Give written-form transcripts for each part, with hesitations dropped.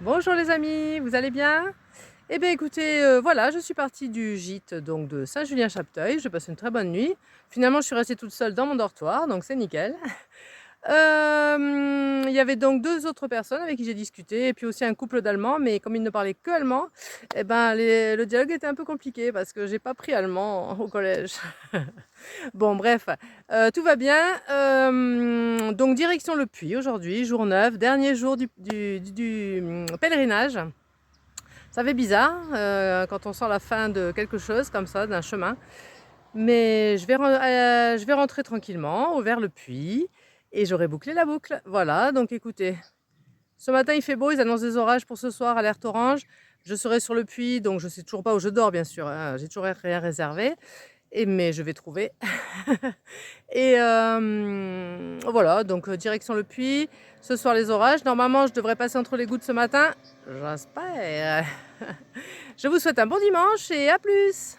Bonjour les amis, vous allez bien? Eh bien écoutez, voilà, je suis partie du gîte donc de Saint-Julien-Chapteuil. J'ai passé une très bonne nuit. Finalement, je suis restée toute seule dans mon dortoir, donc c'est nickel. Il y avait donc 2 autres personnes avec qui j'ai discuté et puis aussi un couple d'Allemands, mais comme ils ne parlaient que allemand, eh ben le dialogue était un peu compliqué parce que j'ai pas pris allemand au collège. Bon bref, tout va bien. Donc direction le Puy aujourd'hui, jour 9, dernier jour du pèlerinage. Ça fait bizarre quand on sent la fin de quelque chose comme ça, d'un chemin. Mais je vais rentrer tranquillement vers le puits et j'aurai bouclé la boucle. Voilà, donc écoutez, ce matin il fait beau, ils annoncent des orages pour ce soir, alerte orange. Je serai sur le puits, donc je sais toujours pas où je dors bien sûr, hein, j'ai toujours rien réservé. Mais je vais trouver. Et voilà, donc direction le puits. Ce soir les orages. Normalement je devrais passer entre les gouttes ce matin. J'espère. Je vous souhaite un bon dimanche et à plus!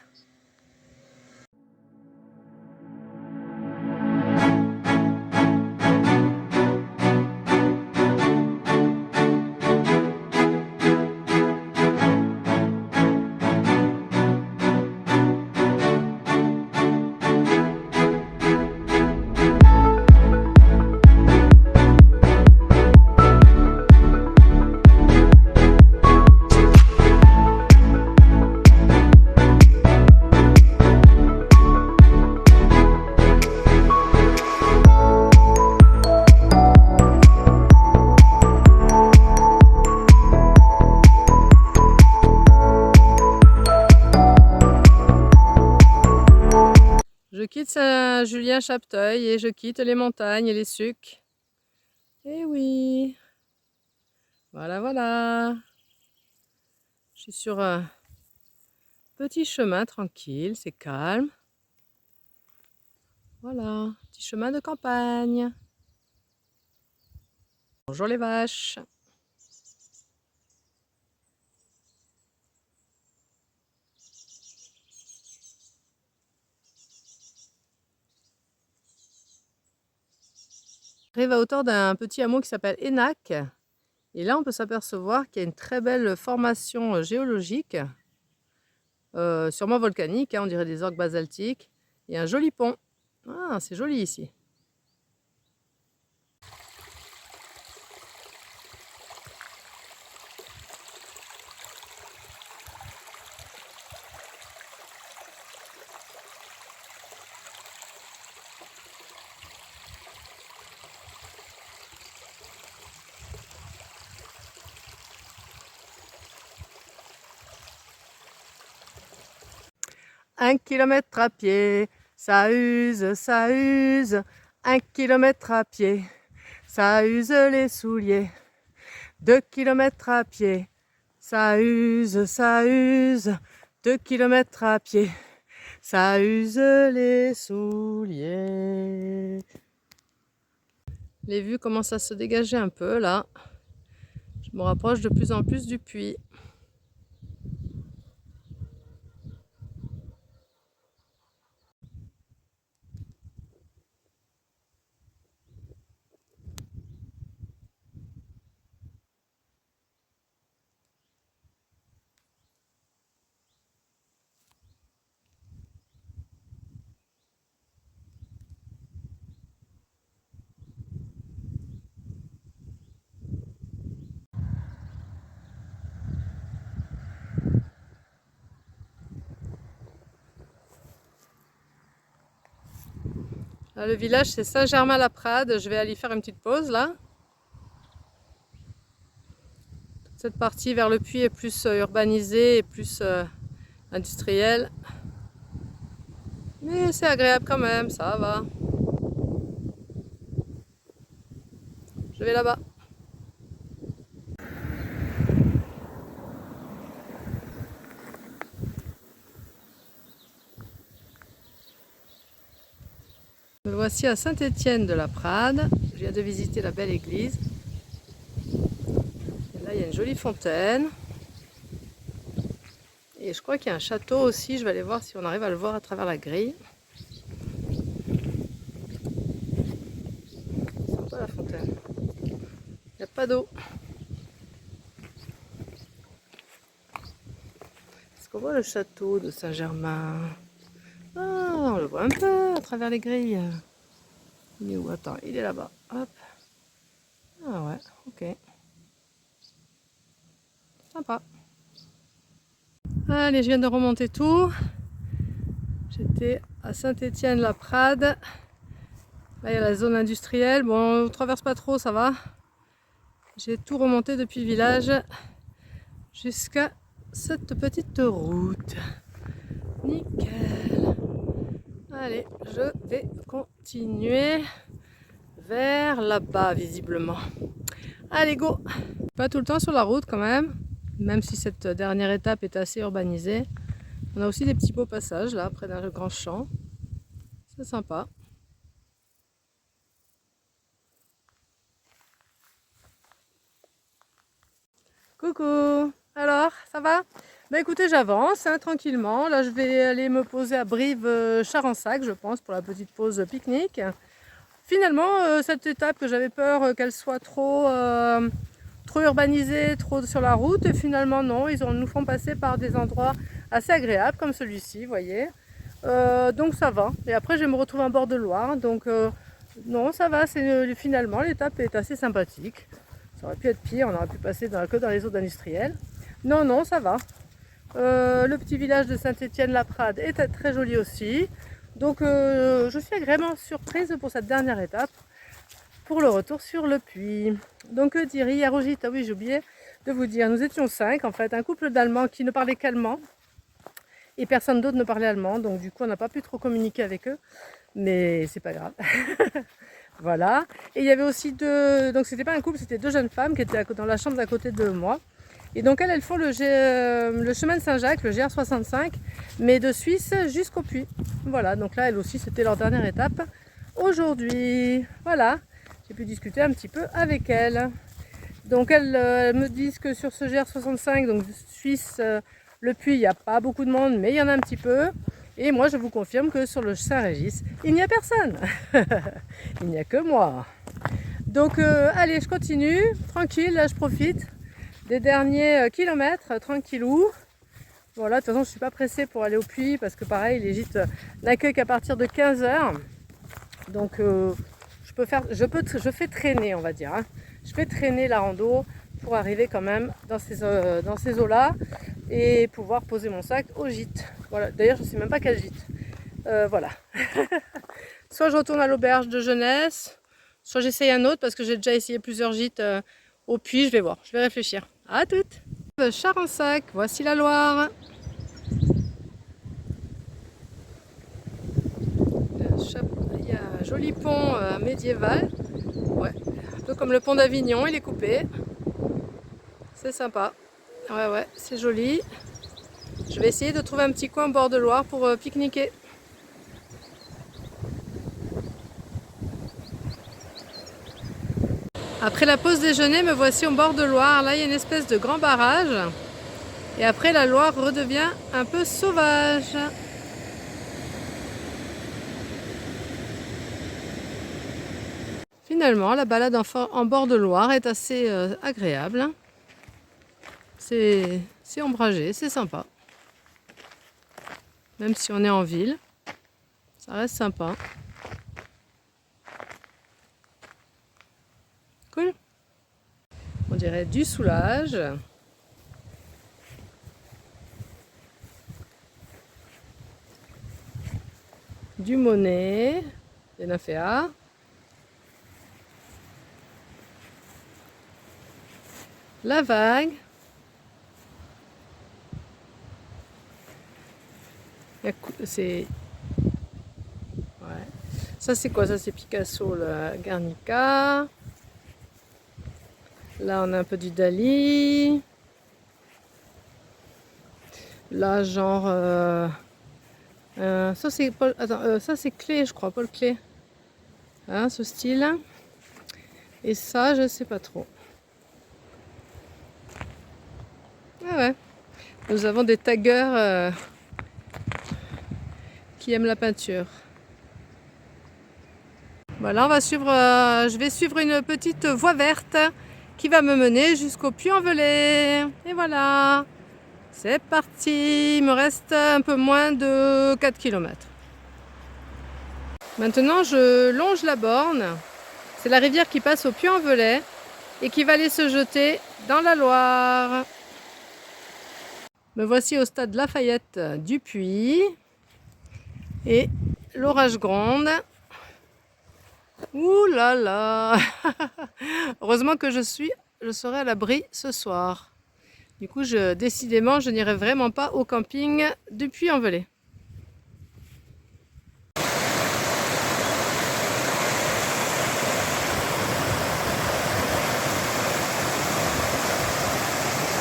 Je quitte Saint-Julien-Chapteuil et je quitte les montagnes et les sucs. Eh oui, voilà, voilà. Je suis sur un petit chemin tranquille, c'est calme. Voilà, petit chemin de campagne. Bonjour les vaches. J'arrive à hauteur d'un petit hameau qui s'appelle Enac. Et là, on peut s'apercevoir qu'il y a une très belle formation géologique, sûrement volcanique, hein, on dirait des orgues basaltiques. Il y a un joli pont. Ah, c'est joli ici. Un kilomètre à pied, ça use, ça use. 1 kilomètre à pied, ça use les souliers. 2 kilomètres à pied, ça use, ça use. 2 kilomètres à pied, ça use les souliers. Les vues commencent à se dégager un peu là. Je me rapproche de plus en plus du puits. Là, le village c'est Saint-Germain-la-Prade. Je vais aller faire une petite pause là. Cette partie vers le puits est plus urbanisée et plus industrielle. Mais c'est agréable quand même, ça va. Je vais là-bas. Me voici à Saint-Étienne-de-la-Prade. Je viens de visiter la belle église. Et là, il y a une jolie fontaine. Et je crois qu'il y a un château aussi. Je vais aller voir si on arrive à le voir à travers la grille. C'est sympa la fontaine. Il n'y a pas d'eau. qu'on voit le château de Saint-Germain. Ah, on le voit un peu à travers les grilles. Il est où? Attends, il est là-bas. Hop. Ah ouais, ok. Sympa. Allez, je viens de remonter tout. J'étais à Saint-Étienne-la-Prade. Là, il y a la zone industrielle. Bon, on ne traverse pas trop, ça va. J'ai tout remonté depuis le village jusqu'à cette petite route. Nickel. Allez, je vais continuer vers là-bas, visiblement. Allez, go! Pas tout le temps sur la route quand même si cette dernière étape est assez urbanisée. On a aussi des petits beaux passages là, près d'un grand champ. C'est sympa. Coucou! Alors, ça va? Bah écoutez, j'avance hein, tranquillement. Là, je vais aller me poser à Brive-Charensac, je pense, pour la petite pause pique-nique. Finalement, cette étape que j'avais peur qu'elle soit trop urbanisée, trop sur la route, et finalement non, ils nous font passer par des endroits assez agréables comme celui-ci, vous voyez. Donc ça va. Et après, je vais me retrouver en bord de Loire, donc non, ça va. Finalement, l'étape est assez sympathique. Ça aurait pu être pire, on aurait pu passer que dans les zones industrielles. Non, non, ça va. Le petit village de Saint-Étienne-la-Prade est très joli aussi. Donc je suis agréablement surprise pour cette dernière étape, pour le retour sur le puits. Donc dire, hier au gîte, ah oui j'ai oublié de vous dire, nous étions 5 en fait, un couple d'Allemands qui ne parlait qu'allemand, et personne d'autre ne parlait allemand, donc du coup on n'a pas pu trop communiquer avec eux, mais c'est pas grave. Voilà, et il y avait aussi donc c'était pas un couple, c'était 2 jeunes femmes qui étaient dans la chambre d'à côté de moi. Et donc elles font le chemin de Saint-Jacques, le GR65, mais de Suisse jusqu'au puits. Voilà, donc là elles aussi c'était leur dernière étape aujourd'hui. Voilà, j'ai pu discuter un petit peu avec elles. Donc elles me disent que sur ce GR65, donc Suisse, le puits, il n'y a pas beaucoup de monde, mais il y en a un petit peu. Et moi je vous confirme que sur le Saint-Régis, il n'y a personne. Il n'y a que moi. Donc allez, je continue, tranquille, là je profite des derniers kilomètres, tranquillou. Voilà, de toute façon, je ne suis pas pressée pour aller au puits parce que pareil, les gîtes n'accueillent qu'à partir de 15 h. Donc, je fais traîner, on va dire. Hein. Je fais traîner la rando pour arriver quand même dans ces eaux-là et pouvoir poser mon sac au gîte. Voilà, d'ailleurs, je ne sais même pas quel gîte. Voilà. Soit je retourne à l'auberge de jeunesse, soit j'essaye un autre parce que j'ai déjà essayé plusieurs gîtes au puits. Je vais voir, je vais réfléchir. À toutes. Charensac, voici la Loire. Il y a un joli pont médiéval. Ouais, un peu comme le pont d'Avignon, il est coupé. C'est sympa. Ouais, ouais, c'est joli. Je vais essayer de trouver un petit coin au bord de Loire pour pique-niquer. Après la pause déjeuner, me voici au bord de Loire. Là, il y a une espèce de grand barrage. Et après, la Loire redevient un peu sauvage. Finalement, la balade en bord de Loire est assez agréable. C'est ombragé, c'est sympa. Même si on est en ville, ça reste sympa. Cool. On dirait du Soulage. Du Monet, des nymphéas. La Vague. C'est... Ouais. Ça c'est quoi? Ça c'est Picasso, la Guernica. Là on a un peu du Dali. Là genre... ça c'est Paul... Attends, ça c'est Klee, je crois, Paul Klee. Hein, ce style. Et ça, je sais pas trop. Ah ouais. Nous avons des taggeurs qui aiment la peinture. Voilà, on va suivre, je vais suivre une petite voie verte qui va me mener jusqu'au Puy-en-Velay. Et voilà. C'est parti, il me reste un peu moins de 4 km. Maintenant, je longe la borne. C'est la rivière qui passe au Puy-en-Velay et qui va aller se jeter dans la Loire. Me voici au stade Lafayette du Puy et l'orage gronde. Ouh là là. Heureusement que je serai à l'abri ce soir. Du coup, décidément, je n'irai vraiment pas au camping du Puy-en-Velay.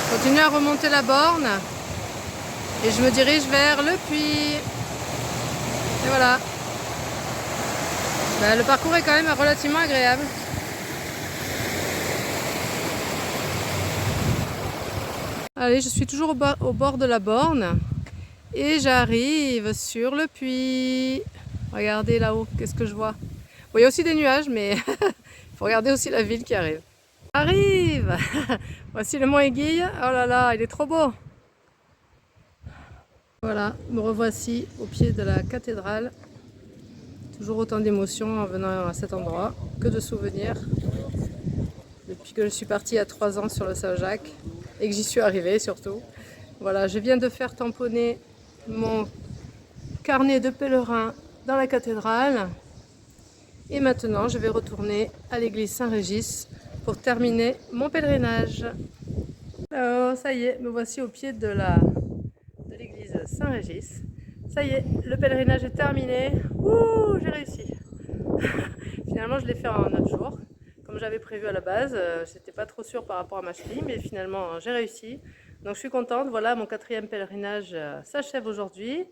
Je continue à remonter la borne et je me dirige vers le puits. Et voilà. Le parcours est quand même relativement agréable. Allez, je suis toujours au bord de la borne et j'arrive sur le puits. Regardez là-haut, qu'est-ce que je vois. Bon, il y a aussi des nuages, mais il faut regarder aussi la ville qui arrive. Arrive. Voici le mont Aiguille. Oh là là, il est trop beau. Voilà, me revoici au pied de la cathédrale. Toujours autant d'émotions en venant à cet endroit, que de souvenirs. Depuis que je suis partie il y a 3 ans sur le Saint-Jacques et que j'y suis arrivée surtout. Voilà, je viens de faire tamponner mon carnet de pèlerin dans la cathédrale. Et maintenant, je vais retourner à l'église Saint-Régis pour terminer mon pèlerinage. Alors, ça y est, me voici au pied de l'église Saint-Régis. Ça y est, le pèlerinage est terminé. Ouh, j'ai réussi. Finalement, je l'ai fait en 9 jours, comme j'avais prévu à la base. J'étais pas trop sûre par rapport à ma cheville, mais finalement, j'ai réussi. Donc, je suis contente. Voilà, mon 4e pèlerinage s'achève aujourd'hui.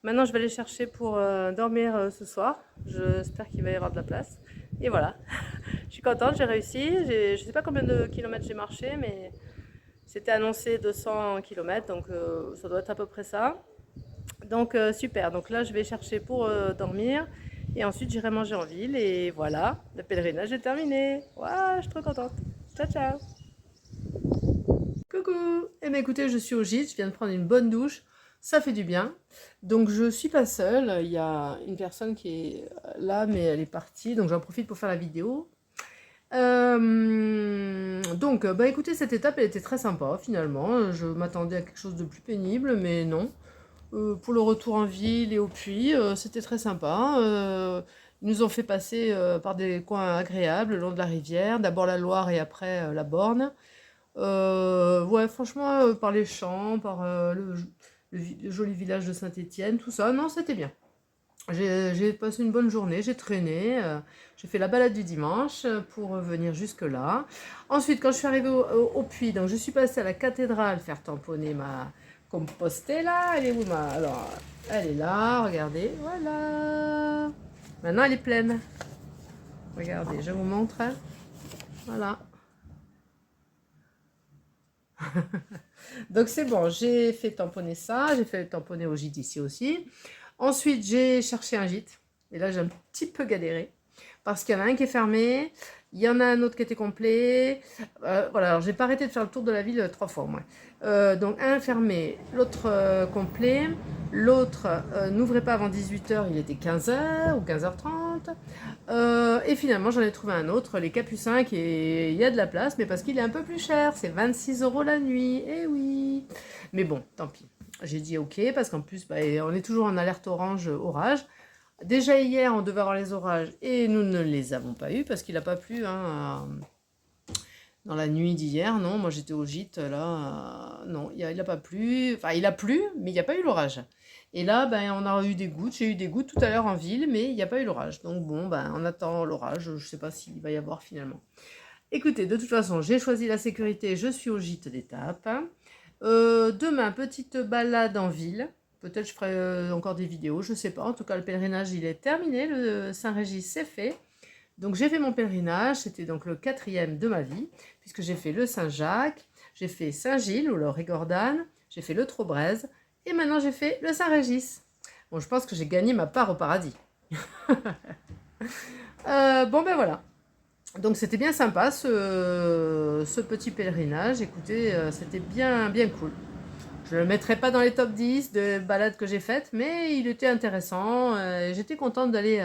Maintenant, je vais aller chercher pour dormir ce soir. J'espère qu'il va y avoir de la place. Et voilà, je suis contente, j'ai réussi. Je ne sais pas combien de kilomètres j'ai marché, mais c'était annoncé 200 km, donc ça doit être à peu près ça. Donc super, donc là je vais chercher pour dormir et ensuite j'irai manger en ville et voilà, le pèlerinage est terminé. Waouh, je suis trop contente. Ciao ciao. Coucou. Eh bien écoutez, je suis au gîte, je viens de prendre une bonne douche, ça fait du bien. Donc je suis pas seule, il y a une personne qui est là mais elle est partie, donc j'en profite pour faire la vidéo. Donc écoutez, cette étape elle était très sympa finalement, je m'attendais à quelque chose de plus pénible mais non. Pour le retour en ville et au puits, c'était très sympa. Ils nous ont fait passer par des coins agréables le long de la rivière, d'abord la Loire et après la Borne. Ouais, franchement, par les champs, par le joli village de Saint-Étienne, tout ça, non, c'était bien. J'ai passé une bonne journée, j'ai traîné, j'ai fait la balade du dimanche pour venir jusque-là. Ensuite, quand je suis arrivée au puits, donc je suis passée à la cathédrale faire tamponner ma Compostela. Elle est où ma... Alors, elle est là, regardez, voilà. Maintenant, elle est pleine. Regardez, je vous montre. Voilà. Donc c'est bon, j'ai fait tamponner ça, j'ai fait tamponner au gîte ici aussi. Ensuite, j'ai cherché un gîte. Et là, j'ai un petit peu galéré. Parce qu'il y en a un qui est fermé, il y en a un autre qui était complet. Voilà, alors j'ai pas arrêté de faire le tour de la ville 3 fois, moi. Donc un fermé, l'autre complet. L'autre n'ouvrait pas avant 18 h, il était 15 h ou 15 h 30. Et finalement, j'en ai trouvé un autre, les Capucins, il y a de la place, mais parce qu'il est un peu plus cher. C'est 26 € la nuit. Eh oui. Mais bon, tant pis. J'ai dit ok, parce qu'en plus, on est toujours en alerte orange orage. Déjà hier, on devait avoir les orages et nous ne les avons pas eus parce qu'il n'a pas plu dans la nuit d'hier. Non, moi j'étais au gîte là. Non, il n'a pas plu. Enfin, il a plu, mais il n'y a pas eu l'orage. Et là, on a eu des gouttes. J'ai eu des gouttes tout à l'heure en ville, mais il n'y a pas eu l'orage. Donc bon, on attend l'orage. Je ne sais pas s'il va y avoir finalement. Écoutez, de toute façon, j'ai choisi la sécurité. Je suis au gîte d'étape. Demain, petite balade en ville. Peut-être je ferai encore des vidéos, je ne sais pas. En tout cas, le pèlerinage, il est terminé. Le Saint-Régis, c'est fait. Donc, j'ai fait mon pèlerinage. C'était donc le 4e de ma vie, puisque j'ai fait le Saint-Jacques, j'ai fait Saint-Gilles ou le Rigordane, j'ai fait le Trobrez, et maintenant, j'ai fait le Saint-Régis. Bon, je pense que j'ai gagné ma part au paradis. Bon, voilà. Donc c'était bien sympa ce petit pèlerinage, écoutez, c'était bien cool. Je ne le mettrai pas dans les top 10 de balades que j'ai faites, mais il était intéressant. J'étais contente d'aller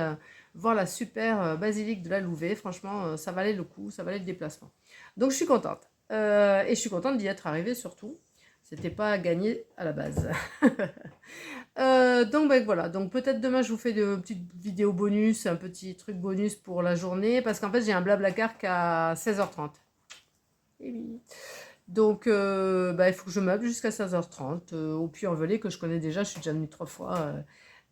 voir la super basilique de la Louvet. Franchement, ça valait le coup, ça valait le déplacement. Donc je suis contente. Et je suis contente d'y être arrivée surtout. C'était pas gagné à la base. Donc ben, voilà, donc peut-être demain je vous fais de petites vidéos bonus, un petit truc bonus pour la journée, parce qu'en fait j'ai un Blablacar qu'à 16h30. Et oui. Donc bah, il faut que je meuble jusqu'à 16h30, au Puy-en-Velay que je connais déjà, je suis déjà venue 3 fois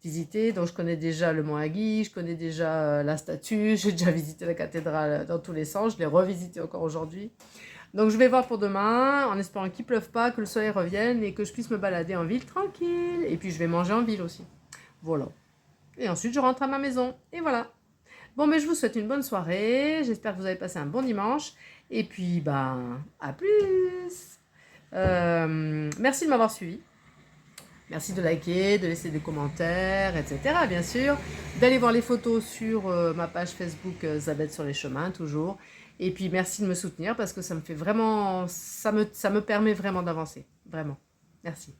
visiter, donc je connais déjà le Mont Aguille, je connais déjà la statue, j'ai déjà visité la cathédrale dans tous les sens, je l'ai revisité encore aujourd'hui. Donc je vais voir pour demain, en espérant qu'il pleuve pas, que le soleil revienne et que je puisse me balader en ville tranquille. Et puis je vais manger en ville aussi. Voilà. Et ensuite je rentre à ma maison. Et voilà. Bon, mais je vous souhaite une bonne soirée. J'espère que vous avez passé un bon dimanche. Et puis, ben, à plus. Merci de m'avoir suivi. Merci de liker, de laisser des commentaires, etc. Bien sûr. D'aller voir les photos sur ma page Facebook Zabeth sur les chemins, toujours. Et puis merci de me soutenir parce que ça me fait vraiment, ça me permet vraiment d'avancer. Vraiment. Merci.